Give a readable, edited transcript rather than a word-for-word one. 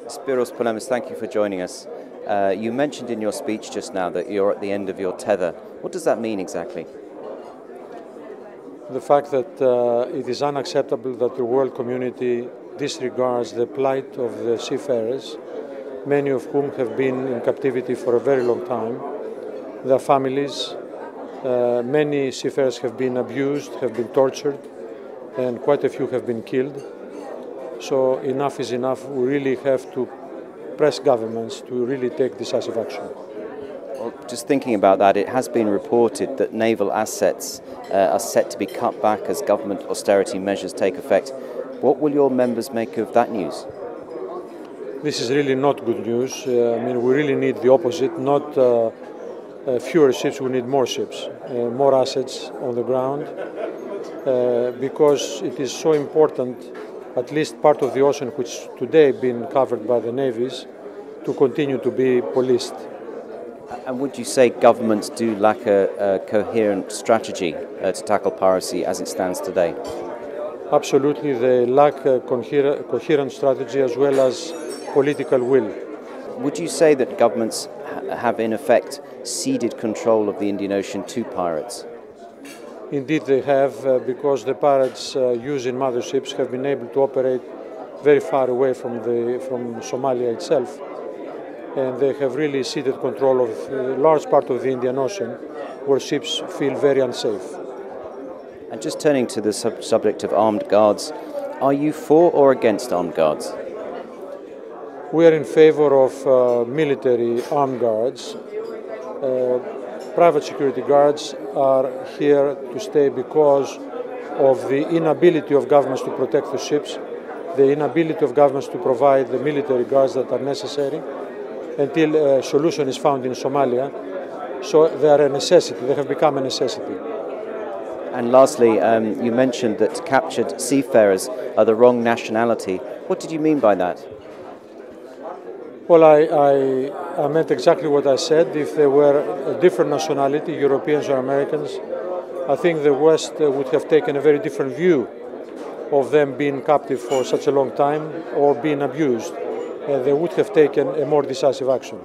Spiros Polemis, thank you for joining us. You mentioned in your speech just now that you're at the end of your tether. What does that mean exactly? The fact that it is unacceptable that the world community disregards the plight of the seafarers, many of whom have been in captivity for a very long time, their families. Many seafarers have been abused, have been tortured, and quite a few have been killed. So enough is enough. We really have to press governments to really take decisive action. Well, just thinking about that, it has been reported that naval assets are set to be cut back as government austerity measures take effect. What will your members make of that news? This is really not good news. We really need the opposite, not fewer ships, we need more ships, more assets on the ground, because it is so important, at least part of the ocean which today been covered by the navies, to continue to be policed. And would you say governments do lack a coherent strategy to tackle piracy as it stands today? Absolutely, they lack a coherent strategy as well as political will. Would you say that governments have in effect ceded control of the Indian Ocean to pirates? Indeed they have, because the pirates using motherships have been able to operate very far away from Somalia itself, and they have really ceded control of a large part of the Indian Ocean where ships feel very unsafe. And just turning to the subject of armed guards, are you for or against armed guards? We are in favor of military armed guards. Private security guards are here to stay because of the inability of governments to protect the ships, the inability of governments to provide the military guards that are necessary until a solution is found in Somalia. So they are a necessity, they have become a necessity. And lastly, you mentioned that captured seafarers are the wrong nationality. What did you mean by that? Well, I meant exactly what I said. If they were a different nationality, Europeans or Americans, I think the West would have taken a very different view of them being captive for such a long time or being abused. They would have taken a more decisive action.